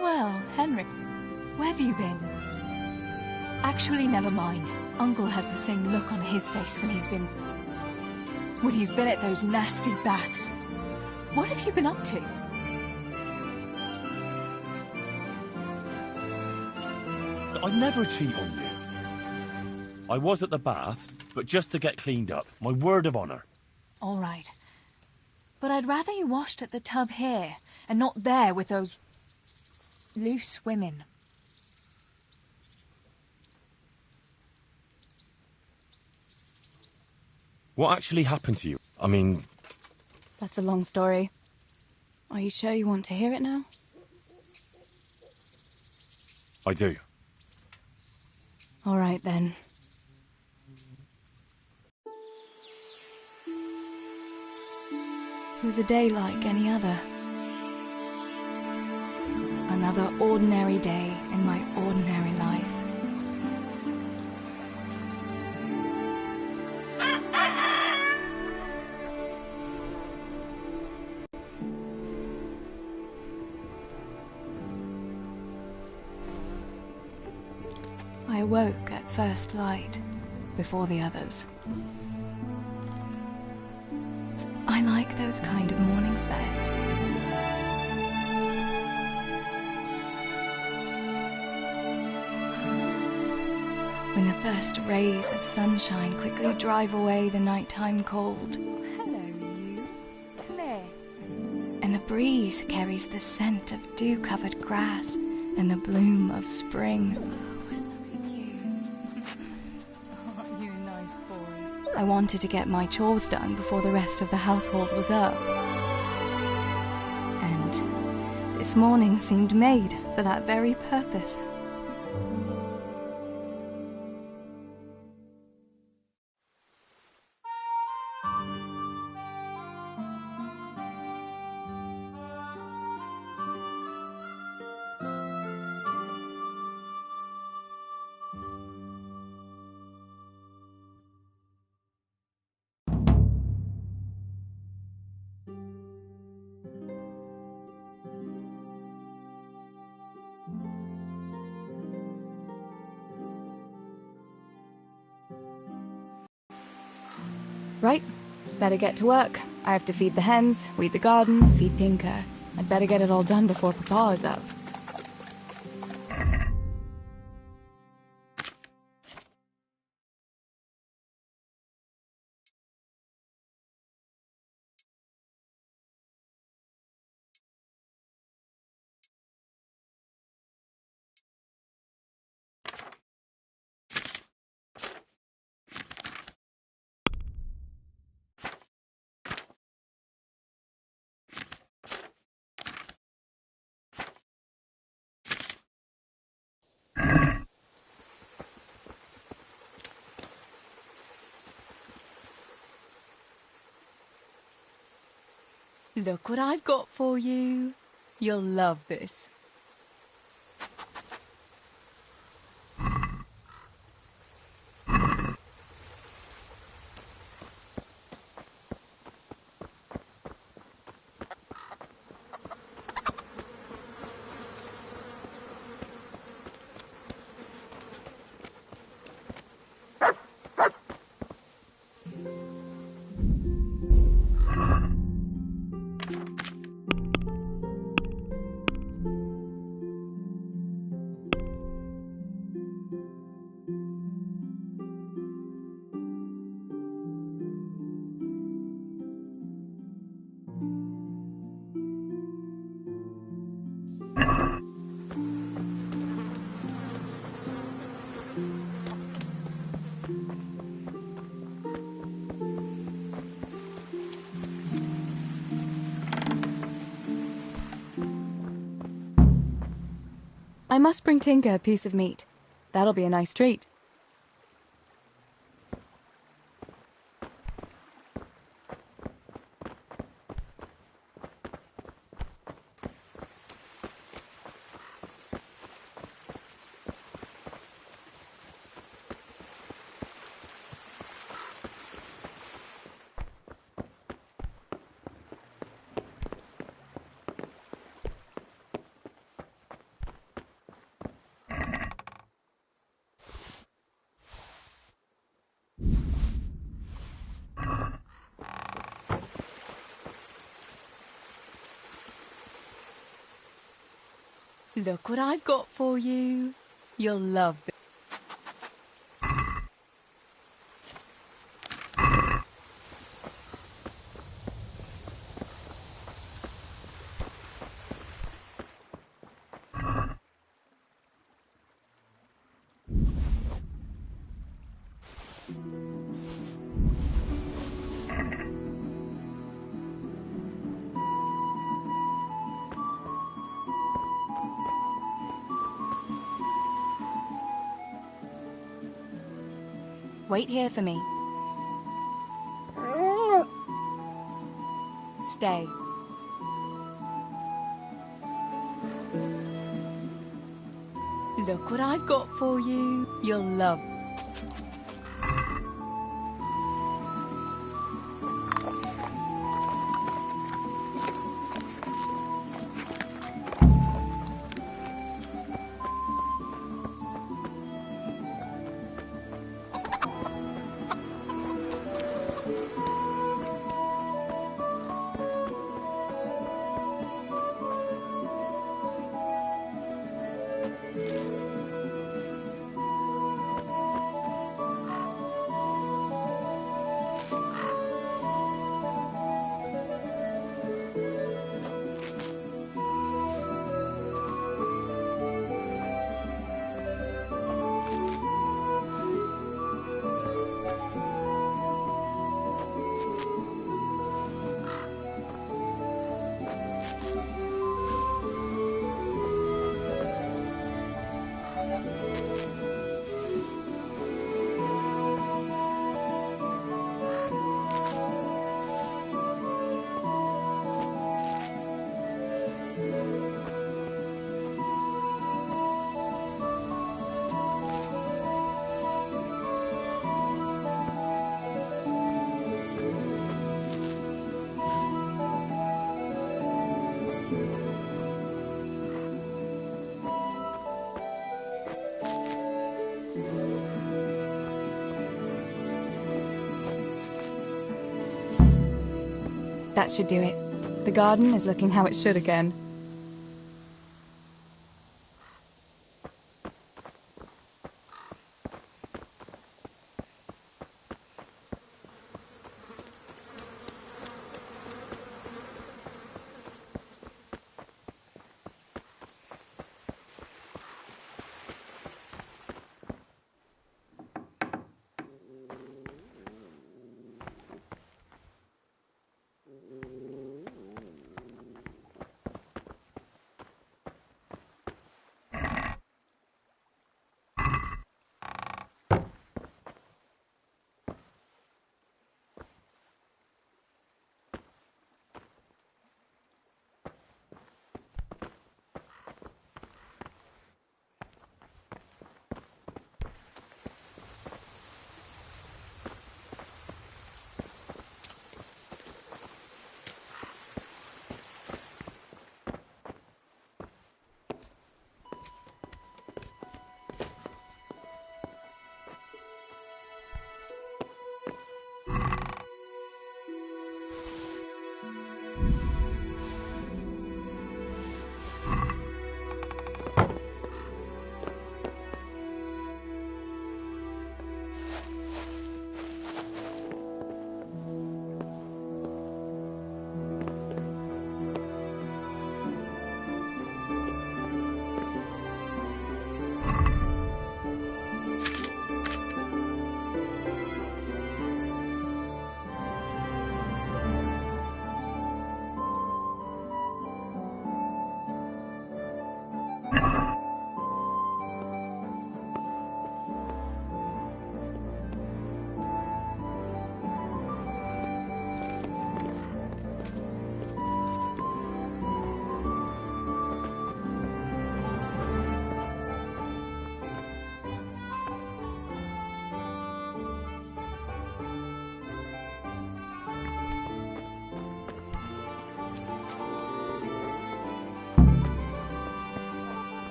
Well, Henry. Where have you been? Actually, never mind. Uncle has the same look on his face when he's been at those nasty baths. What have you been up to? I'd never cheat on you. I was at the baths, but just to get cleaned up. My word of honor. All right. But I'd rather you washed at the tub here, and not there with those loose women. What actually happened to you? I mean... That's a long story. Are you sure you want to hear it now? I do. All right, then. It was a day like any other. Another ordinary day in my ordinary life. I awoke at first light, before the others. I like those kind of mornings best. When the first rays of sunshine quickly drive away the nighttime cold. Hello, you. Claire. And the breeze carries the scent of dew-covered grass and the bloom of spring. I wanted to get my chores done before the rest of the household was up. And this morning seemed made for that very purpose. Right, better get to work. I have to feed the hens, weed the garden, feed Tinker. I'd better get it all done before Papa is up. Look what I've got for you. You'll love this. I must bring Tinker a piece of meat. That'll be a nice treat. Look what I've got for you. You'll love this. Wait here for me. Stay. Look what I've got for you. You'll love. That should do it. The garden is looking how it should again.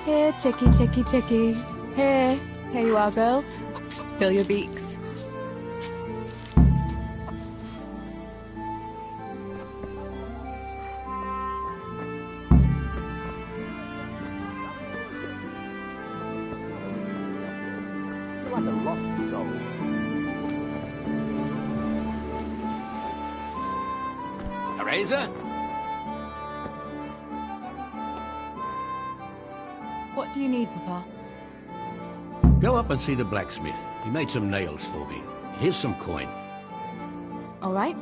Here, chickie, chickie, chickie. Here. Here you are, girls. Fill your beaks. like a lost soul. Teresa? What do you need, Papa? Go up and see the blacksmith. He made some nails for me. Here's some coin. All right.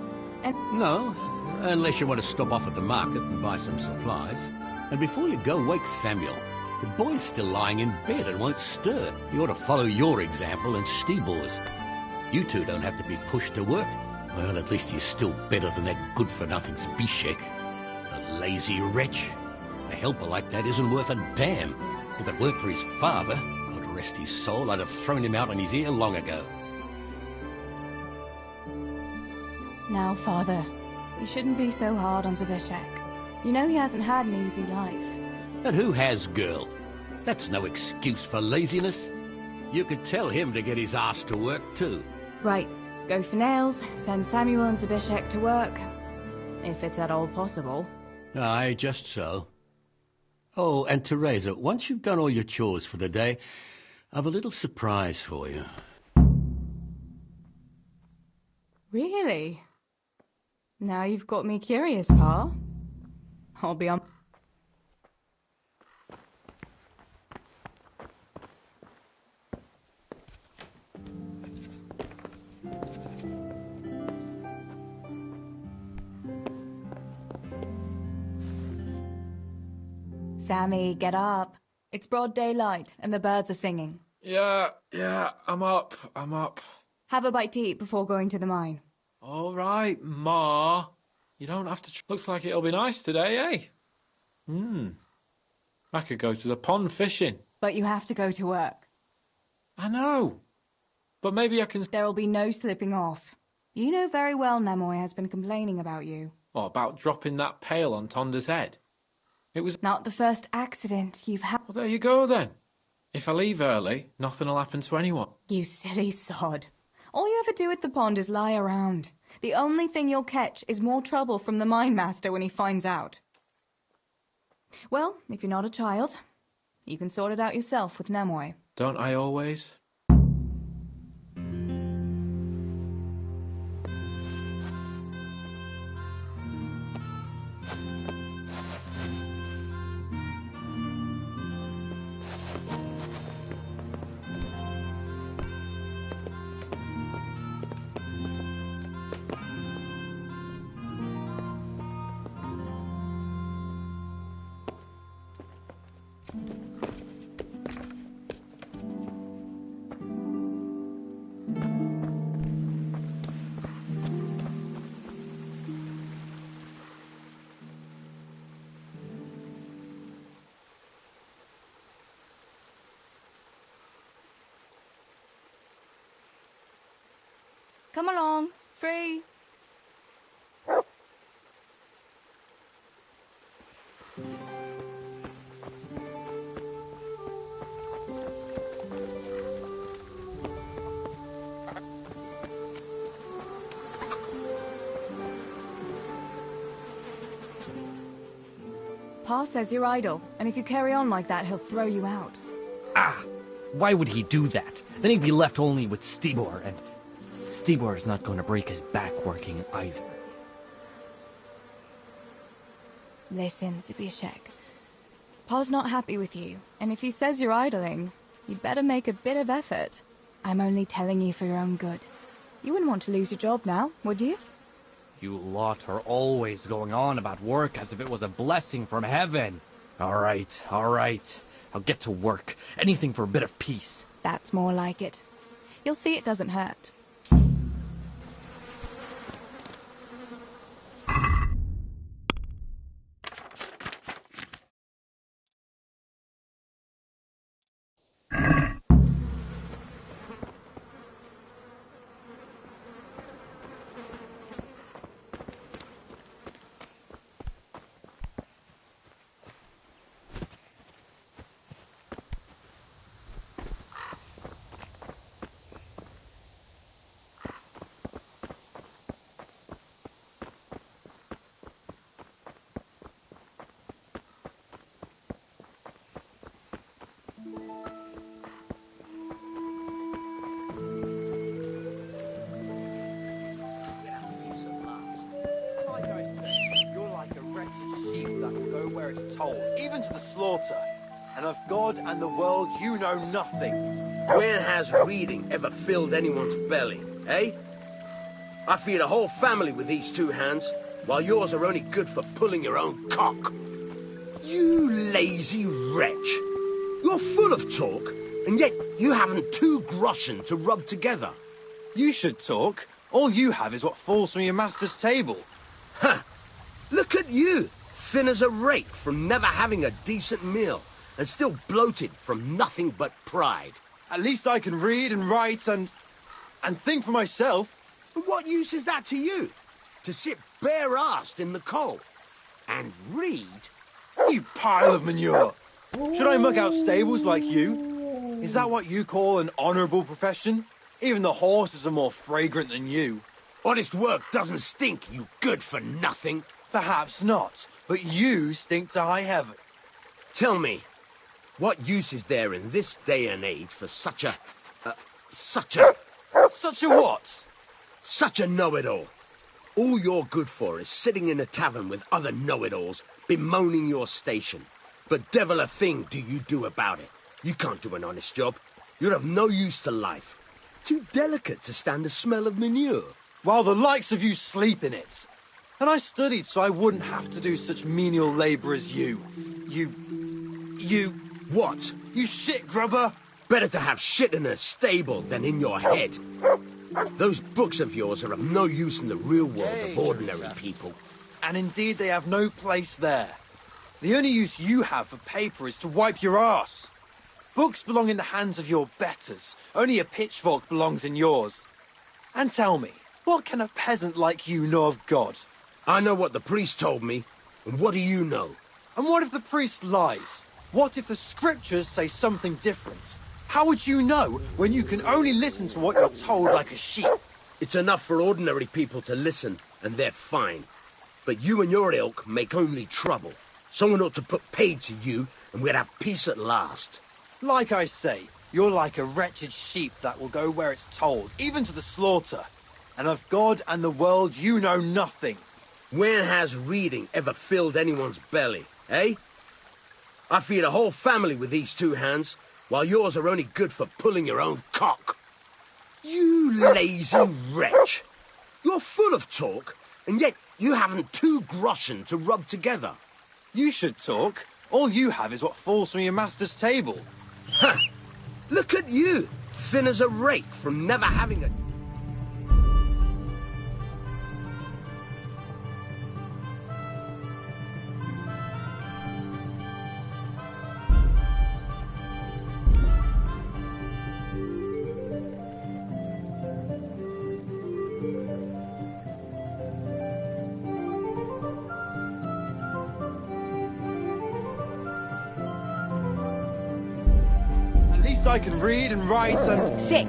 And No, unless you want to stop off at the market and buy some supplies. And before you go, wake Samuel. The boy's still lying in bed and won't stir. He ought to follow your example and Stebor's. You two don't have to be pushed to work. Well, at least he's still better than that good-for-nothing Zbyszek. A lazy wretch. A helper like that isn't worth a damn. If it weren't for his father, God rest his soul, I'd have thrown him out on his ear long ago. now, Father, you shouldn't be so hard on Zbyszek. You know he hasn't had an easy life. And who has, girl? That's no excuse for laziness. You could tell him to get his ass to work too. Right, go for nails, send Samuel and Zbyszek to work. If it's at all possible. Aye, just so. Oh, and Teresa, once you've done all your chores for the day, I've a little surprise for you. Really? Now you've got me curious, Pa. I'll be on... Sammy, get up. It's broad daylight, and the birds are singing. Yeah, I'm up. Have a bite to eat before going to the mine. All right, Ma. You don't have to... Looks like it'll be nice today, eh? I could go to the pond fishing. But you have to go to work. I know. But maybe I can... There'll be no slipping off. You know very well Nemoy has been complaining about you. What, about dropping that pail on Tonda's head? It was... Not the first accident you've had. Well, there you go, then. If I leave early, nothing will happen to anyone. You silly sod. All you ever do at the pond is lie around. The only thing you'll catch is more trouble from the mine master when he finds out. Well, if you're not a child, you can sort it out yourself with Nemoy. Don't I always? Come along, free. Pa says you're idle, and if you carry on like that, he'll throw you out. Ah! Why would he do that? Then he'd be left only with Stibor, and Stibor's not going to break his back working either. Listen, Zbyszek. Pa's not happy with you, and if he says you're idling, you'd better make a bit of effort. I'm only telling you for your own good. You wouldn't want to lose your job now, would you? You lot are always going on about work as if it was a blessing from heaven. All right. I'll get to work. Anything for a bit of peace. That's more like it. You'll see it doesn't hurt. even to the slaughter. And of God and the world you know nothing. When has reading ever filled anyone's belly, eh? I feed a whole family with these two hands, while yours are only good for pulling your own cock. You lazy wretch. You're full of talk, and yet you haven't 2 groschen to rub together. You should talk. All you have is what falls from your master's table. Ha! Look at you, thin as a rake from never having a decent meal, and still bloated from nothing but pride. At least I can read and write and think for myself. But what use is that to you? To sit bare-assed in the cold and read? You pile of manure! Should I mug out stables like you? Is that what you call an honourable profession? Even the horses are more fragrant than you. Honest work doesn't stink, you good-for-nothing. Perhaps not, but you stink to high heaven. Tell me, what use is there in this day and age for such a what? Such a know-it-all. All you're good for is sitting in a tavern with other know-it-alls, bemoaning your station. But devil a thing do you do about it. You can't do an honest job. You're of no use to life. Too delicate to stand the smell of manure. While the likes of you sleep in it. And I studied so I wouldn't have to do such menial labour as you. You... What? You shit grubber! Better to have shit in a stable than in your head. Those books of yours are of no use in the real world of ordinary people. And indeed they have no place there. The only use you have for paper is to wipe your arse. Books belong in the hands of your betters. Only a pitchfork belongs in yours. And tell me, what can a peasant like you know of God? I know what the priest told me, and what do you know? And what if the priest lies? What if the scriptures say something different? How would you know when you can only listen to what you're told like a sheep? It's enough for ordinary people to listen, and they're fine. But you and your ilk make only trouble. Someone ought to put paid to you, and we'd have peace at last. Like I say, you're like a wretched sheep that will go where it's told, even to the slaughter. And of God and the world you know nothing. When has reading ever filled anyone's belly, eh? I feed a whole family with these two hands, while yours are only good for pulling your own cock. You lazy wretch. You're full of talk, and yet you haven't 2 groschen to rub together. You should talk. All you have is what falls from your master's table. Ha! Look at you, thin as a rake from never having a... I can read and write and... Sick.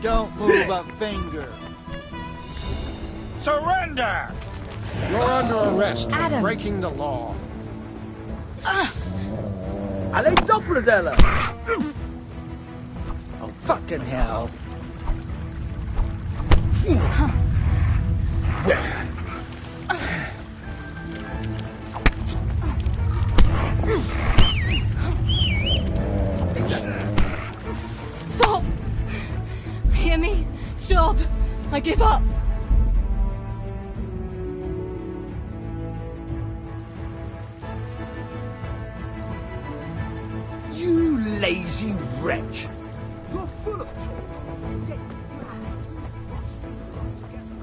Don't move a finger. Surrender! You're under arrest for Adam. breaking the law. Alle Doppeldeller! Oh, fucking hell. Stop! Hear me? Stop! I give up! You lazy wretch. You're full of talk. Yet you haven't 2 groschen to rub together.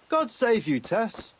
God save you, Tess.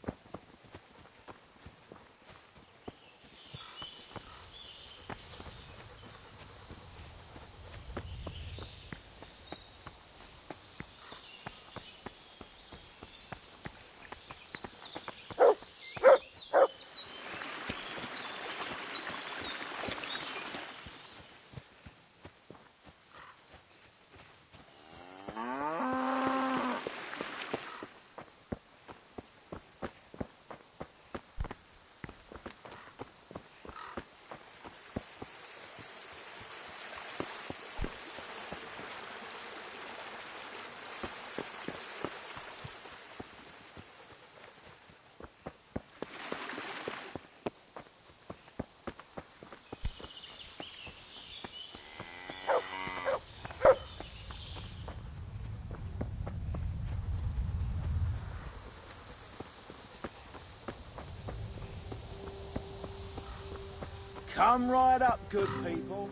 Come right up, good people.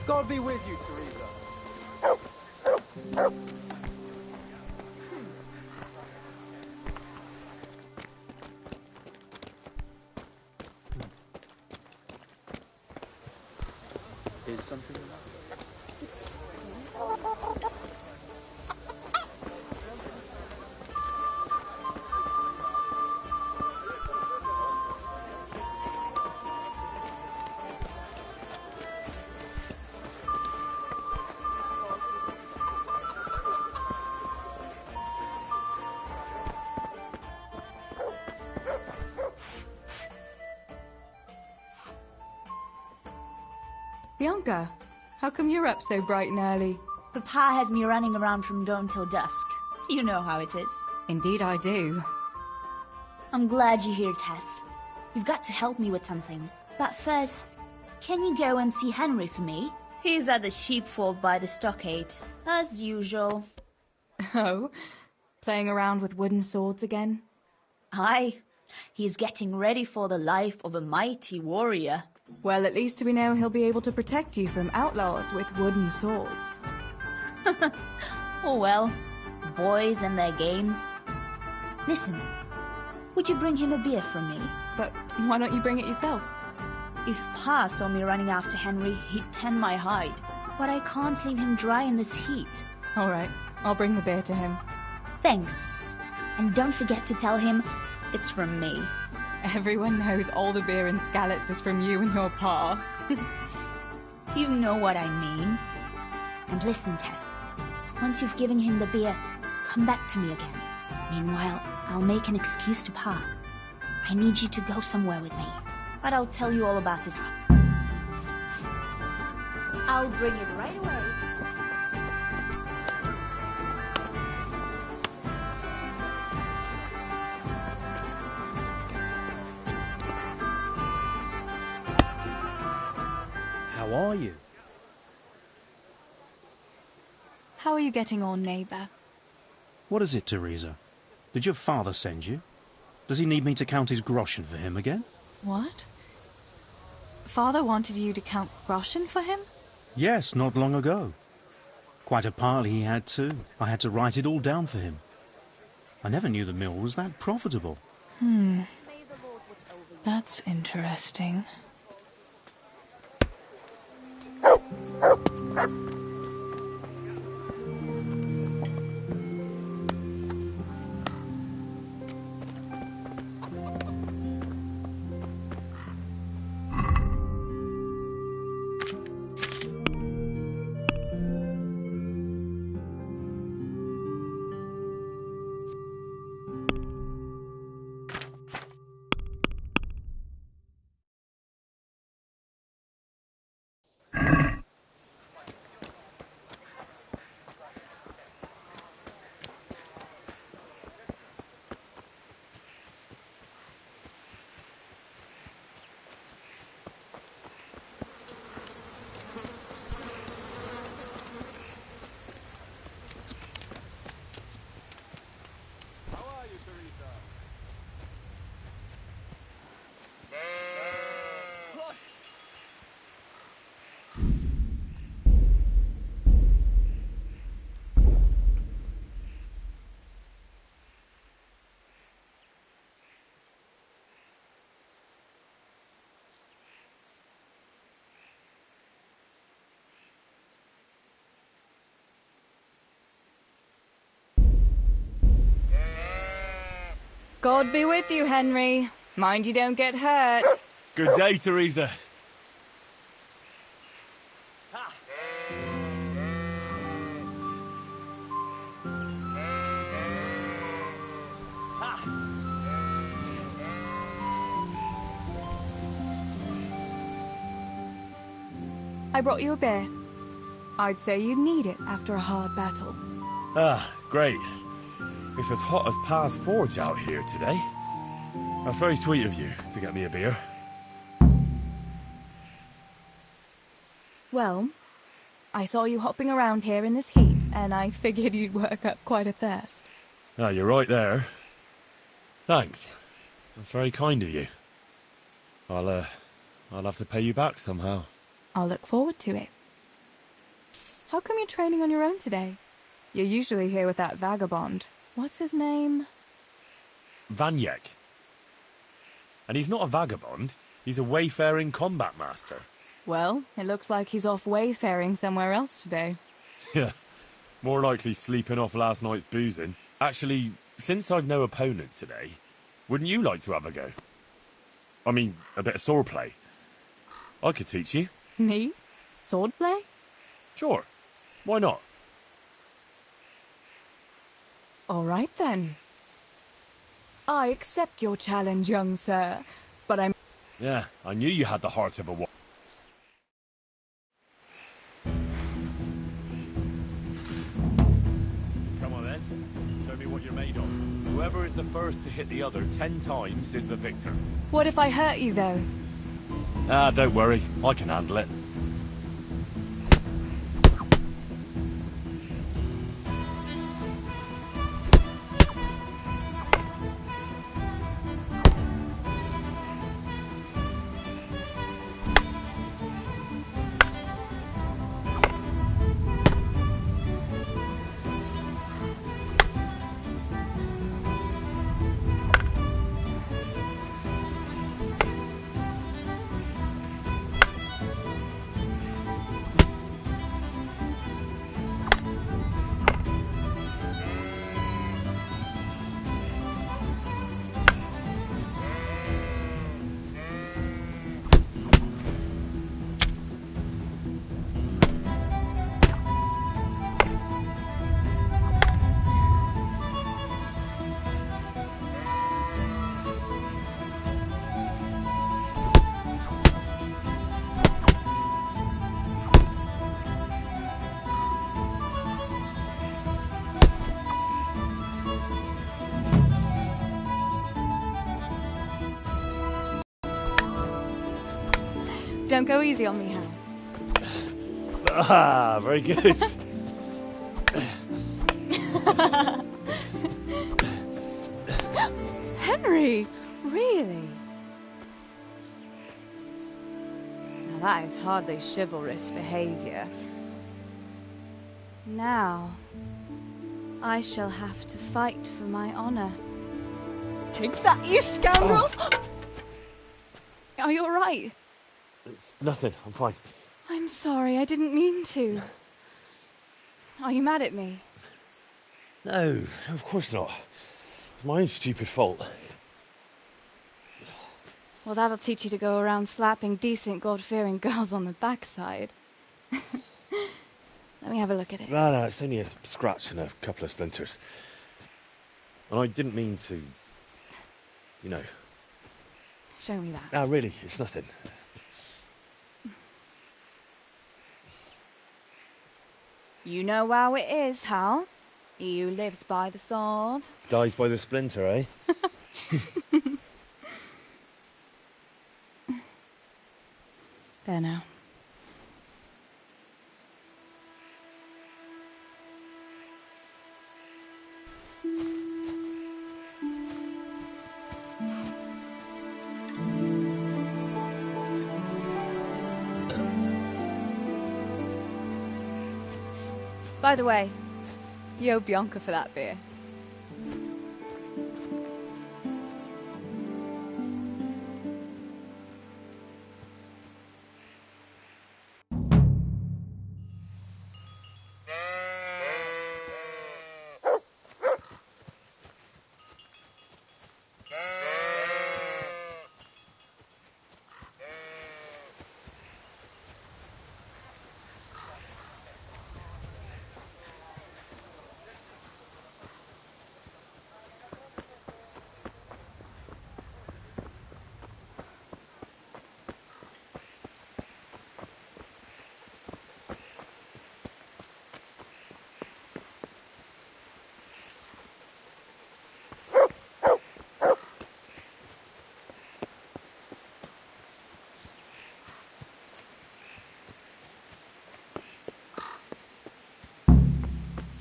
God be with you, Teresa. Here's something else. Bianca, how come you're up so bright and early? Papa has me running around from dawn till dusk. You know how it is. Indeed I do. I'm glad you're here, Tess. You've got to help me with something. But first, can you go and see Henry for me? He's at the sheepfold by the stockade, as usual. Oh? Playing around with wooden swords again? Aye. He's getting ready for the life of a mighty warrior. Well, at least we know he'll be able to protect you from outlaws with wooden swords. Oh well, boys and their games. Listen, would you bring him a beer from me? But why don't you bring it yourself? If Pa saw me running after Henry, he'd tan my hide. But I can't leave him dry in this heat. All right, I'll bring the beer to him. Thanks. And don't forget to tell him it's from me. Everyone knows all the beer in Skalitz is from you and your pa. You know what I mean. And listen, Tess. Once you've given him the beer, come back to me again. Meanwhile, I'll make an excuse to Pa. I need you to go somewhere with me. But I'll tell you all about it. I'll bring it right away. How are you? How are you getting on, neighbour? What is it, Teresa? Did your father send you? Does he need me to count his groschen for him again? What? Father wanted you to count groschen for him? Yes, not long ago. Quite a pile he had too. I had to write it all down for him. I never knew the mill was that profitable. That's interesting. God be with you, Henry. Mind you don't get hurt. Good day, Teresa. I brought you a beer. I'd say you'd need it after a hard battle. Ah, great. It's as hot as Pa's Forge out here today. That's very sweet of you to get me a beer. Well, I saw you hopping around here in this heat, and I figured you'd work up quite a thirst. Ah, you're right there. Thanks. That's very kind of you. I'll have to pay you back somehow. I'll look forward to it. How come you're training on your own today? You're usually here with that vagabond. What's his name? Vanyek. And he's not a vagabond. He's a wayfaring combat master. Well, it looks like he's off wayfaring somewhere else today. Yeah. More likely sleeping off last night's boozing. Actually, since I've no opponent today, wouldn't you like to have a go? I mean, a bit of swordplay. I could teach you. Me? Swordplay? Sure. Why not? All right, then. I accept your challenge, young sir, but I'm... Yeah, I knew you had the heart of a wa- Come on then, show me what you're made of. Whoever is the first to hit the other 10 times is the victor. What if I hurt you, though? Ah, don't worry, I can handle it. Don't go easy on me, Hal. Ah, very good. sorry. Really? Now that is hardly chivalrous behavior. Now, I shall have to fight for my honor. Take that, you scoundrel! Are you alright? It's nothing, I'm fine. I'm sorry, I didn't mean to. Are you mad at me? No, of course not. It's my own stupid fault. Well, that'll teach you to go around slapping decent, God-fearing girls on the backside. Let me have a look at it. No, it's only a scratch and a couple of splinters. And I didn't mean to, you know. Show me that. No, really, it's nothing. You know how it is, Hal. He who lives by the sword Dies by the splinter, eh? There now. By the way, you owe Bianca for that beer.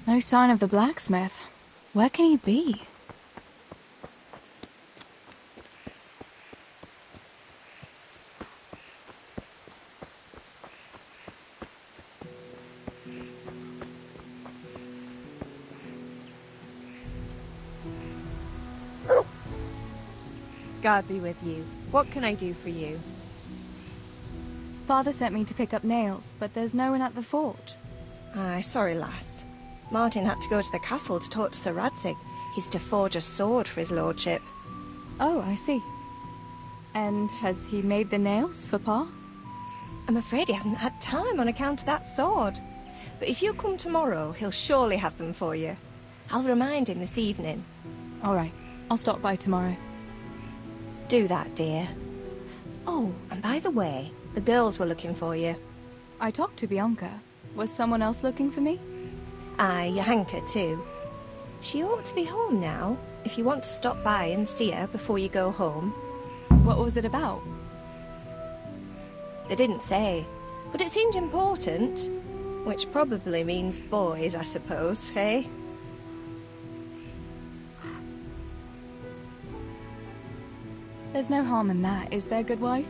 No sign of the blacksmith. Where can he be? God be with you. What can I do for you? Father sent me to pick up nails, but there's no one at the fort. Aye, sorry, lass. Martin had to go to the castle to talk to Sir Radzig. He's to forge a sword for his lordship. Oh, I see. And has he made the nails for Pa? I'm afraid he hasn't had time on account of that sword. But if you come tomorrow, he'll surely have them for you. I'll remind him this evening. All right, I'll stop by tomorrow. Do that, dear. Oh, and by the way, the girls were looking for you. I talked to Bianca. Was someone else looking for me? Aye, Johanka too. She ought to be home now, if you want to stop by and see her before you go home. What was it about? They didn't say, but it seemed important. Which probably means boys, I suppose, eh? There's no harm in that, is there, good wife?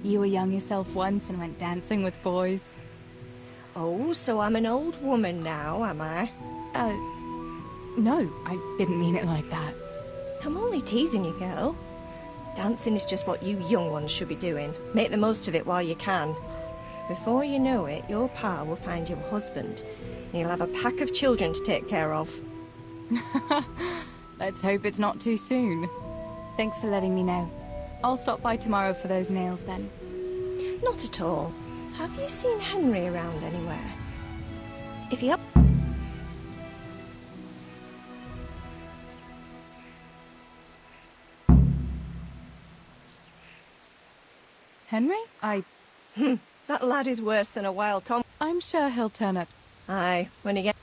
You were young yourself once and went dancing with boys. Oh, so I'm an old woman now, am I? No, I didn't mean it like that. I'm only teasing you, girl. Dancing is just what you young ones should be doing. Make the most of it while you can. Before you know it, your pa will find you a husband, and you'll have a pack of children to take care of. Let's hope it's not too soon. Thanks for letting me know. I'll stop by tomorrow for those nails then. Not at all. Have you seen Henry around anywhere? If he up... Henry? That lad is worse than a wild Tom. I'm sure he'll turn up. Aye, when he gets...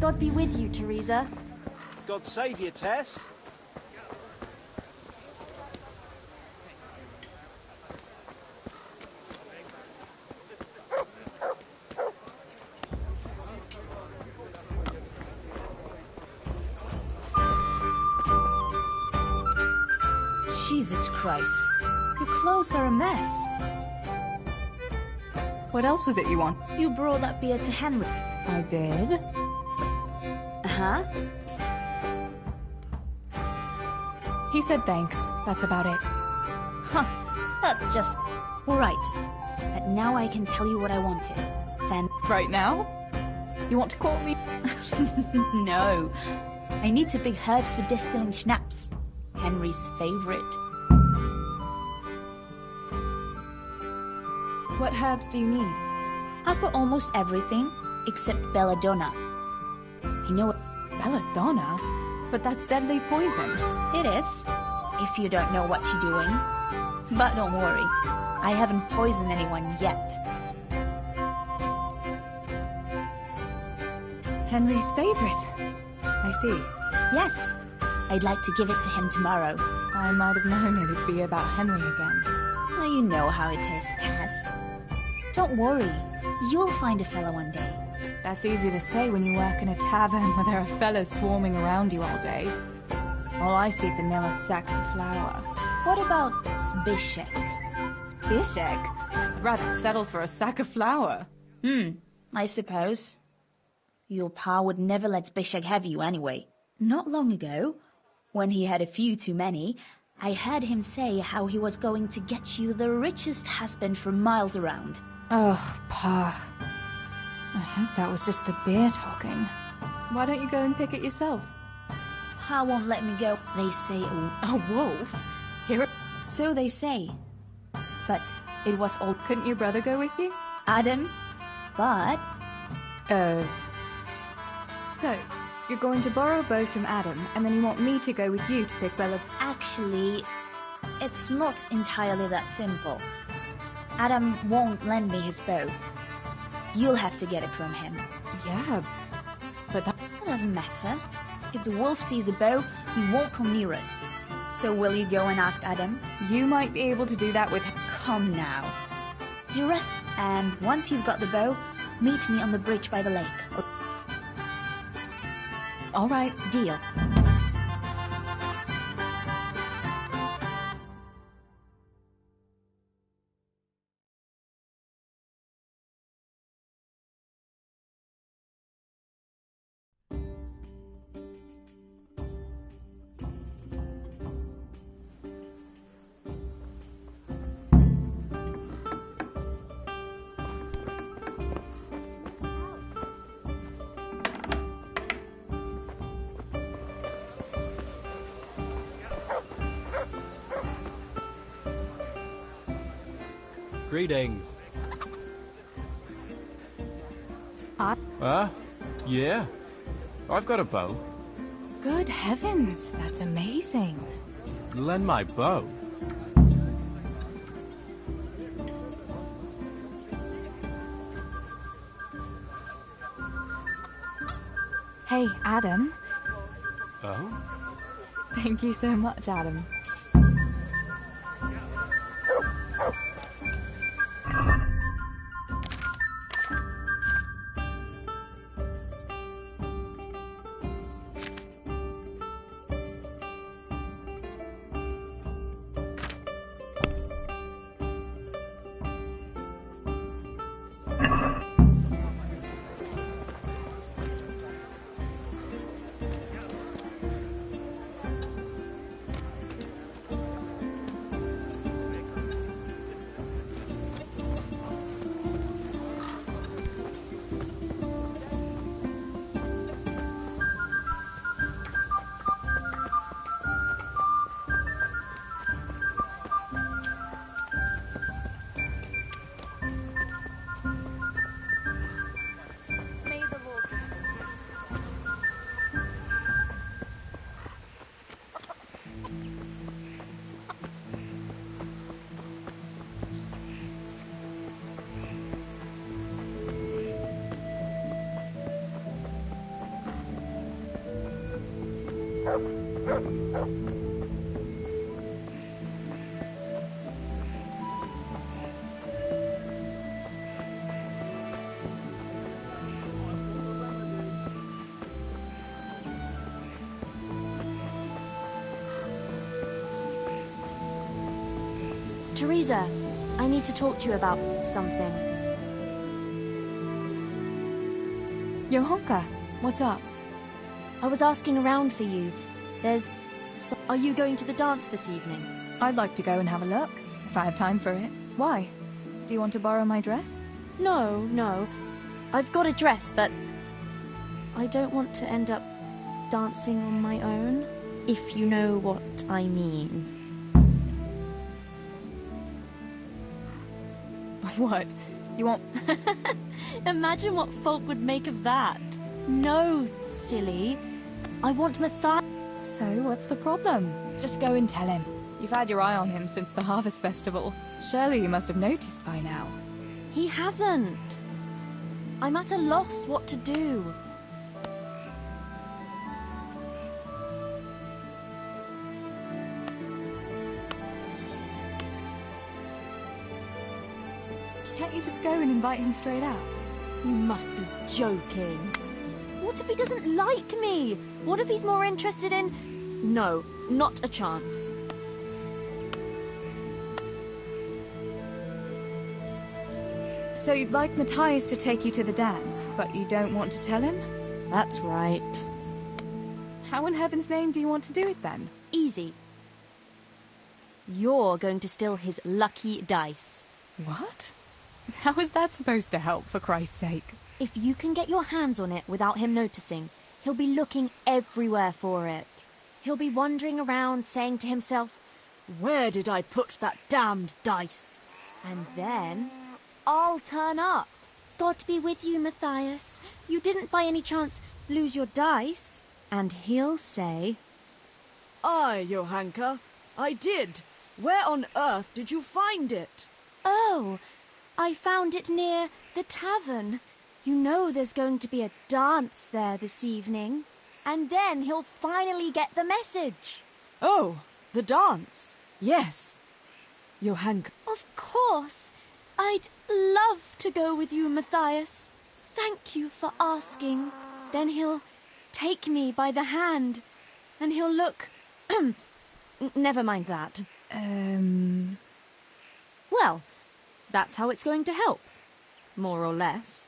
God be with you, Teresa. God save you, Tess. Jesus Christ. Your clothes are a mess. What else was it you want? You brought that beer to Henry. I did. Uh-huh. He said thanks. That's about it. Huh. That's just... All right. But now I can tell you what I wanted. Then... Right now? You want to court me? No. I need to big herbs for distilling schnapps. Henry's favorite. What herbs do you need? I've got almost everything, except belladonna. I know... Belladonna? But that's deadly poison. It is, if you don't know what you're doing. But don't worry, I haven't poisoned anyone yet. Henry's favorite. I see. Yes, I'd like to give it to him tomorrow. I might have known it'd be about Henry again. Well, you know how it is, Tess. Don't worry, you'll find a fella one day. That's easy to say when you work in a tavern where there are fellas swarming around you all day. All I see at the mill are sacks of flour. What about Zbyszek? Zbyszek? I'd rather settle for a sack of flour. I suppose. Your pa would never let Zbyszek have you anyway. Not long ago, when he had a few too many, I heard him say how he was going to get you the richest husband for miles around. Oh, Pa. I hope that was just the beer talking. Why don't you go and pick it yourself? Pa won't let me go. They say a wolf? Here it... So they say. But it was all... Couldn't your brother go with you? Adam. But... So, you're going to borrow bow from Adam, and then you want me to go with you to pick Bella... Actually, it's not entirely that simple. Adam won't lend me his bow. You'll have to get it from him. Yeah, but that... It doesn't matter. If the wolf sees a bow, he won't come near us. So will you go and ask Adam? You might be able to do that with... Come now. You rest, and once you've got the bow, meet me on the bridge by the lake. All right. Deal. Greetings. Yeah. I've got a bow. Good heavens, that's amazing. Lend my bow. Hey, Adam. Oh? Thank you so much, Adam. Teresa, I need to talk to you about something. Johanka, what's up? I was asking around for you. Are you going to the dance this evening? I'd like to go and have a look, if I have time for it. Why? Do you want to borrow my dress? No. I've got a dress, but I don't want to end up dancing on my own, if you know what I mean. What? You want... Imagine what folk would make of that. No, silly. I want Matthias. So, what's the problem? Just go and tell him. You've had your eye on him since the Harvest Festival. Surely you must have noticed by now. He hasn't. I'm at a loss what to do. Can't you just go and invite him straight out? You must be joking. What if he doesn't like me? What if he's more interested in... No, not a chance. So you'd like Matthias to take you to the dance, but you don't want to tell him? That's right. How in heaven's name do you want to do it then? Easy. You're going to steal his lucky dice. What? How is that supposed to help, for Christ's sake? If you can get your hands on it without him noticing, he'll be looking everywhere for it. He'll be wandering around saying to himself, "Where did I put that damned dice?" And then I'll turn up. God be with you, Matthias. You didn't by any chance lose your dice? And he'll say, "Aye, Johanka, I did. Where on earth did you find it?" "Oh, I found it near the tavern. You know there's going to be a dance there this evening." And then he'll finally get the message. "Oh, the dance. Yes. Johanka." "Of course. I'd love to go with you, Matthias. Thank you for asking." Then he'll take me by the hand, and he'll look... Never mind that. Well, that's how it's going to help. More or less.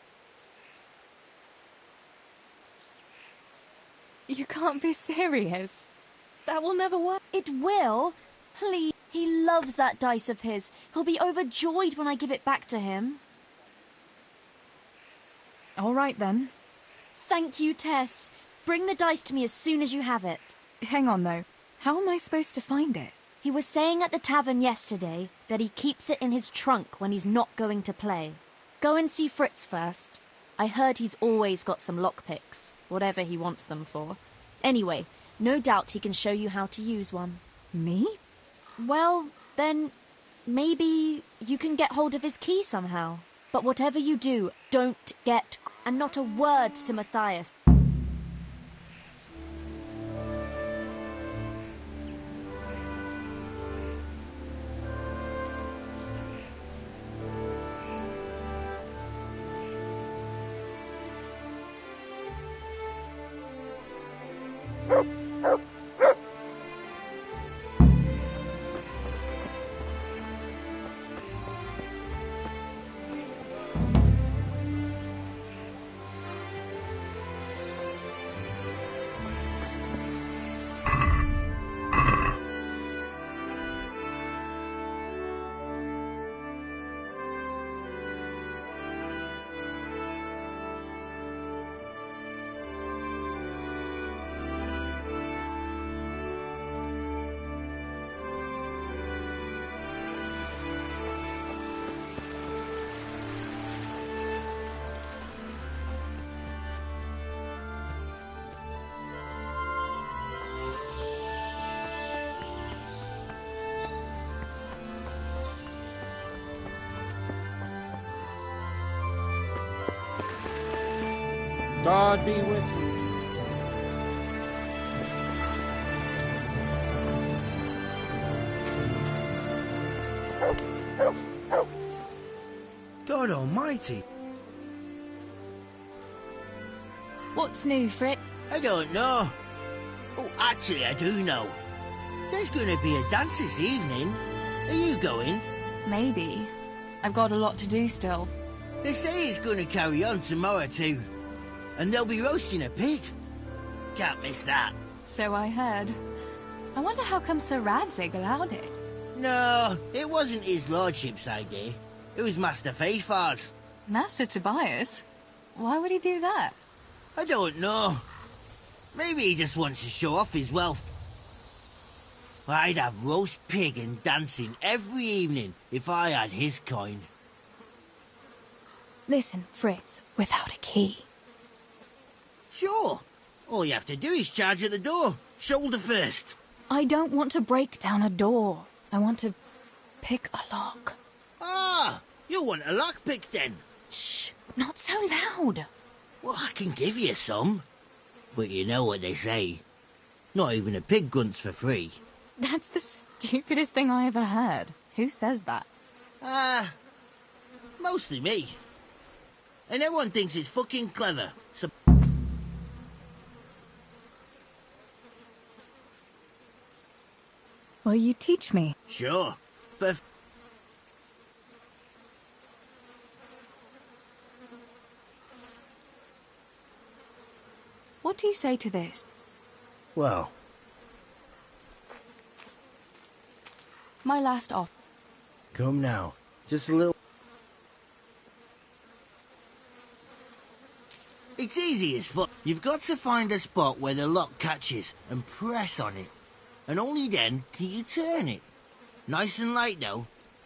You can't be serious. That will never work. It will. Please. He loves that dice of his. He'll be overjoyed when I give it back to him. All right, then. Thank you, Tess. Bring the dice to me as soon as you have it. Hang on, though. How am I supposed to find it? He was saying at the tavern yesterday that he keeps it in his trunk when he's not going to play. Go and see Fritz first. I heard he's always got some lockpicks, whatever he wants them for. Anyway, no doubt he can show you how to use one. Me? Well, then, maybe you can get hold of his key somehow. But whatever you do, don't get... And not a word to Matthias. God be with you. God almighty. What's new, Fritz? I don't know. Oh, actually, I do know. There's going to be a dance this evening. Are you going? Maybe. I've got a lot to do still. They say it's going to carry on tomorrow too. And they'll be roasting a pig. Can't miss that. So I heard. I wonder how come Sir Radzig allowed it. No, it wasn't his lordship's idea. It was Master Faithfar's. Master Tobias? Why would he do that? I don't know. Maybe he just wants to show off his wealth. I'd have roast pig and dancing every evening if I had his coin. Listen, Fritz, without a key. Sure. All you have to do is charge at the door, shoulder first. I don't want to break down a door. I want to pick a lock. Ah, you want a lockpick then? Shh, not so loud. Well, I can give you some. But you know what they say. Not even a pig grunts for free. That's the stupidest thing I ever heard. Who says that? Mostly me. And everyone thinks it's fucking clever. So Will you teach me? sure. What do you say to this? Well, My last offer. come now. Just a little. It's easy as fuck. You've got to find a spot where the lock catches and press on it. And only then can you turn it. Nice and light though.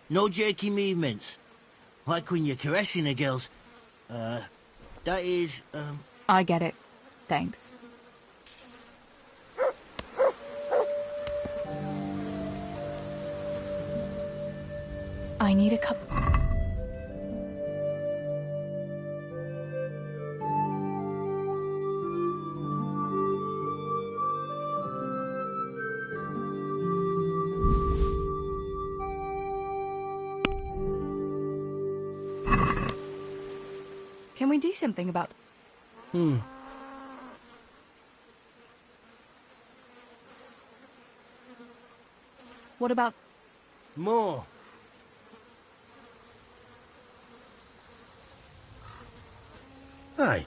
No jerky movements. Like when you're caressing a girl's... that is, I get it. Thanks. I need a cup. Can we do something about... What about... more. Aye.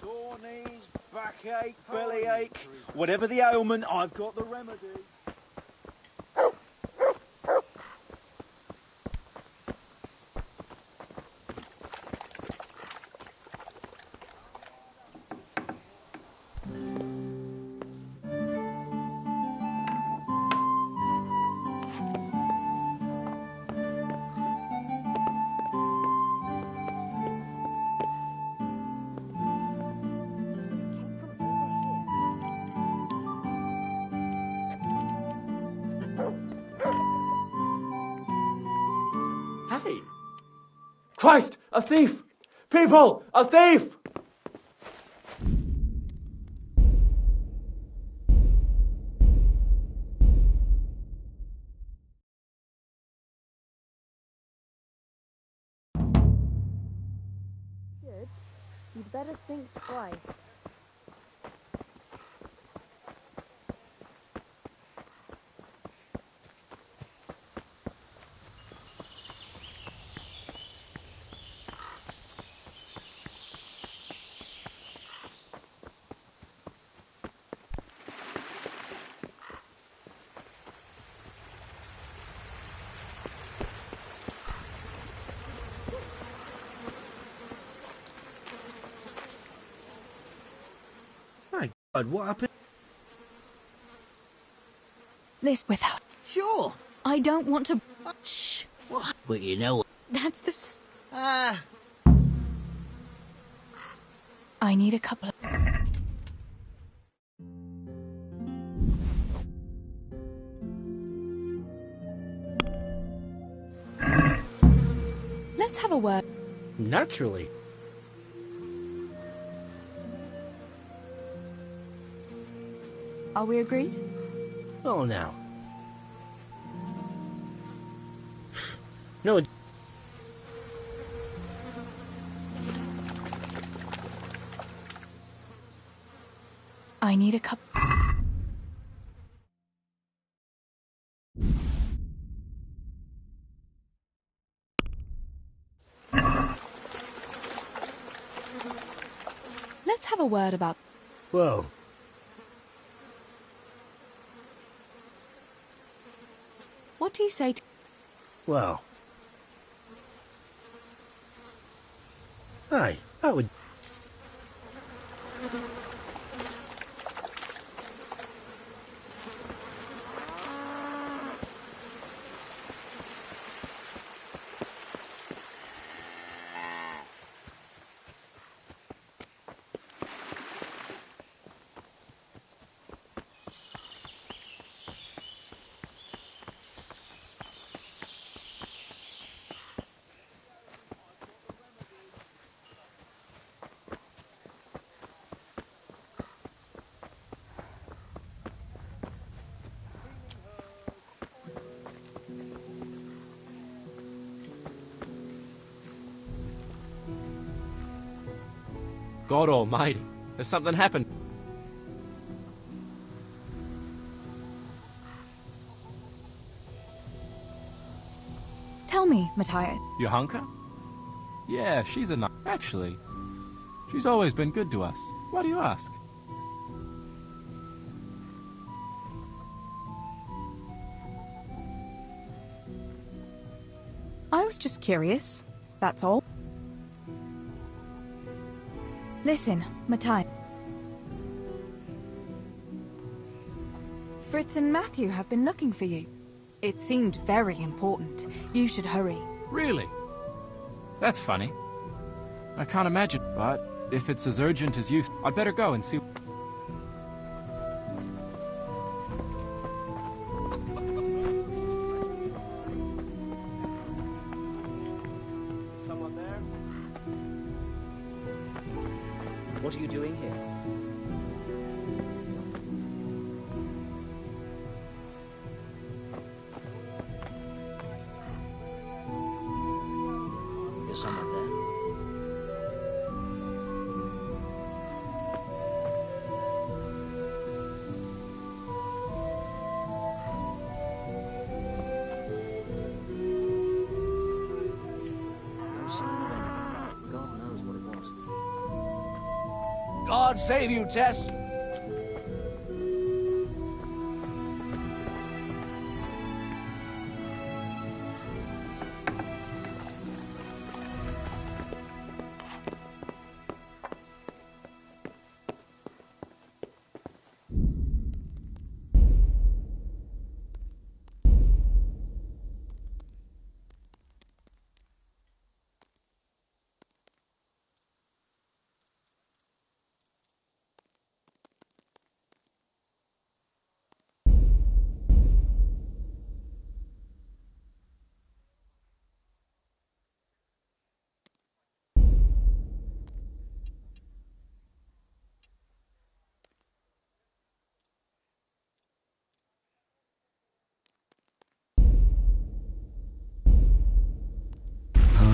Sore knees, backache, bellyache. Whatever the ailment, I've got the remedy. Hey! Christ! A thief! People! A thief! You'd better think twice. My God, what happened? Listen, without... Sure. I don't want to... Shh. What? But you know... That's the... I need a couple of... Let's have a word. Naturally. Are we agreed? Oh, now. No. I need a cup. Let's have a word about... Whoa. What do you say to... Well. Aye, I would... God almighty, has something happened? Tell me, Matthias. Johanka? Yeah, she's a nice... Actually, she's always been good to us. Why do you ask? I was just curious, that's all. Listen, Matthias. Fritz and Matthew have been looking for you. It seemed very important. You should hurry. Really? That's funny. I can't imagine, but if it's as urgent as you... I'd better go and see... Someone there? What are you doing here? Is someone there? No sign of anyone. God knows what it was. God save you, Tess!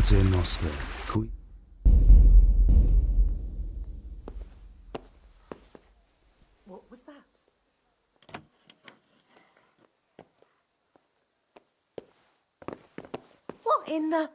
Pater Noster, qui... What was that? What in the...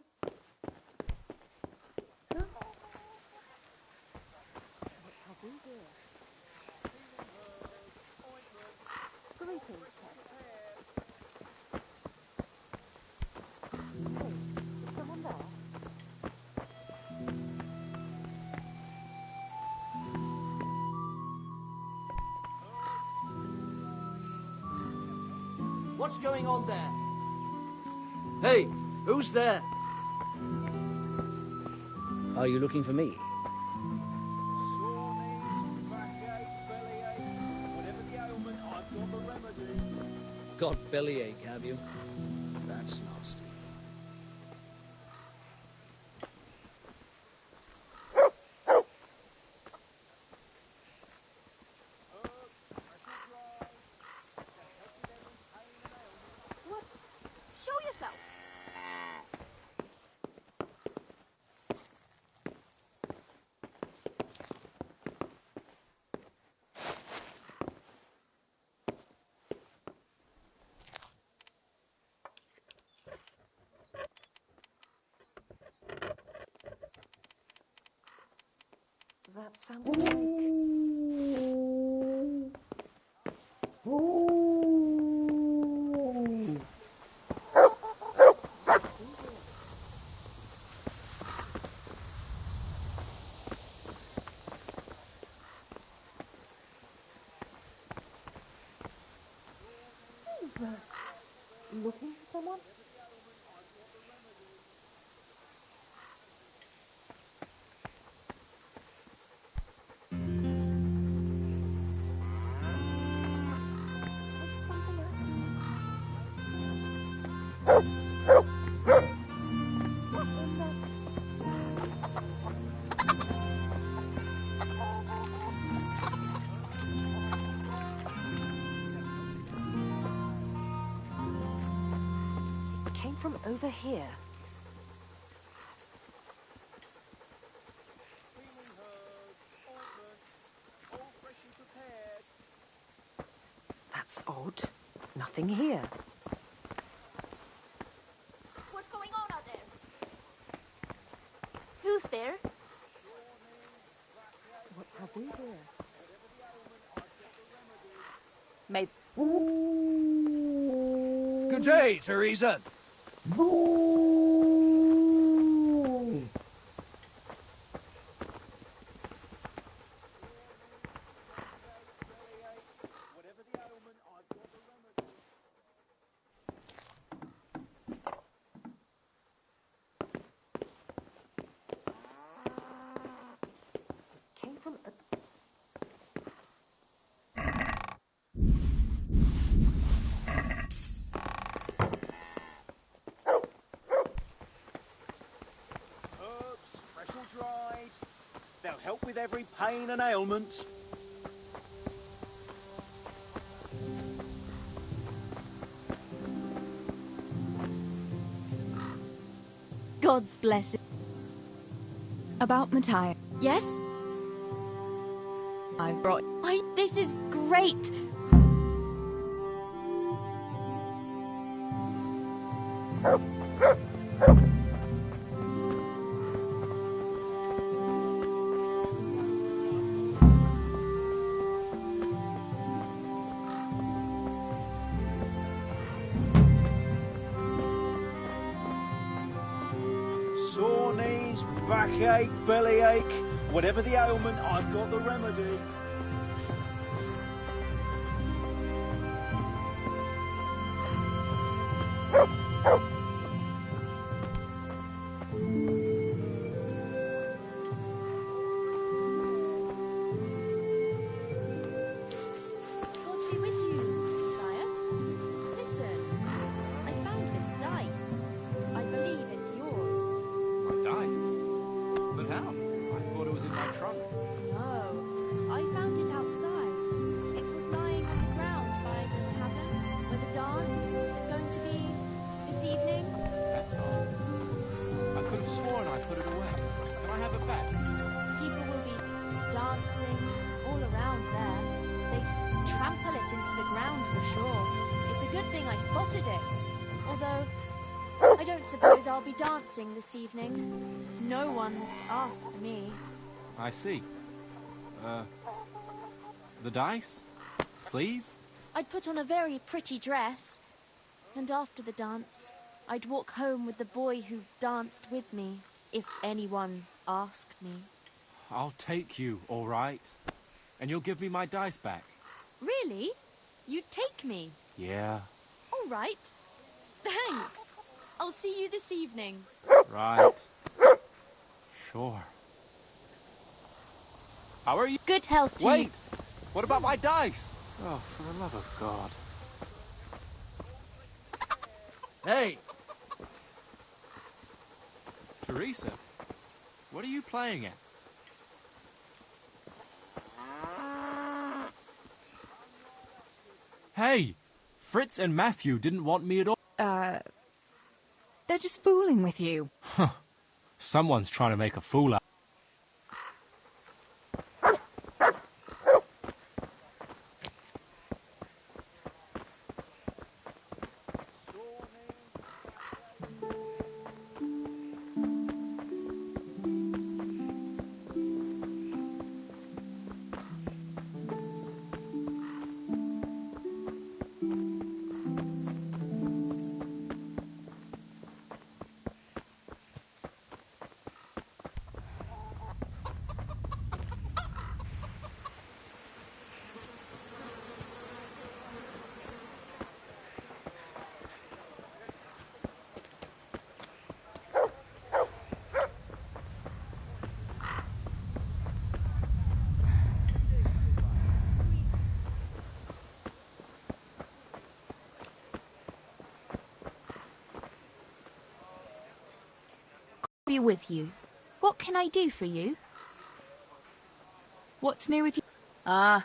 What's going on there? Hey, who's there? Are you looking for me? Got bellyache, have you? That's nasty. What? Show yourself! That sounded like... Jesus! Looking for someone? It came from over here. That's odd. Nothing here. What's going on out there? Who's there? What have we here? Made. Good day, Teresa. Came from a... Herbs, fresh or dried. They'll help with every pain and ailment. God's blessing. About Matthias. Yes? I brought... This is great! Sore knees, backache, bellyache. Whatever the ailment, I've got the remedy. God be with you, Matthias. Listen, I found this dice. I believe it's yours. My dice? But how? I thought it was in my trunk. No, I found it outside. It was lying on the ground by the tavern where the dance is going to be this evening. That's all. I could have sworn I put it away. Can I have it back? People will be dancing all around there. They'd trample it into the ground for sure. It's a good thing I spotted it. Although, I don't suppose I'll be dancing this evening. No one's asked me. I see. The dice? Please? I'd put on a very pretty dress. And after the dance, I'd walk home with the boy who danced with me, if anyone asked me. I'll take you, all right? And you'll give me my dice back. Really? You'd take me? Yeah. All right. Thanks. I'll see you this evening. Right. sure. How are you? Good health to you. Wait! What about my dice? Oh, for the love of God. Hey! Teresa, what are you playing at? Hey! Fritz and Matthew didn't want me at all. They're just fooling with you. Someone's trying to make a fool out. Be with you. What can I do for you? What's new with you? My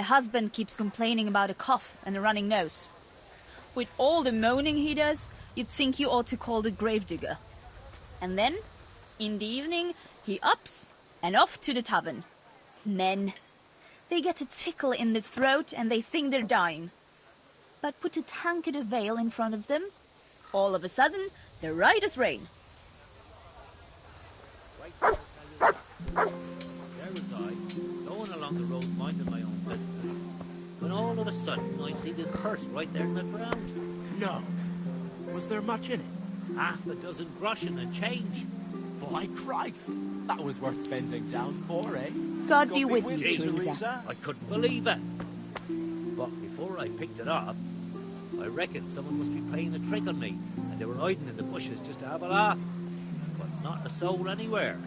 husband keeps complaining about a cough and a running nose. With all the moaning he does, you'd think you ought to call the gravedigger. And then, in the evening, he ups and off to the tavern. Men. They get a tickle in the throat and they think they're dying. But put a tankard of ale in front of them, all of a sudden, they're right as rain. There was I, going along the road minding my own business, when all of a sudden I see this purse right there in the ground. No. Was there much in it? Half a dozen groschen and change. By Christ! That was worth bending down for, eh? God be with you, Teresa. I couldn't believe it. But before I picked it up, I reckoned someone must be playing a trick on me, and they were hiding in the bushes just to have a laugh. But not a soul anywhere.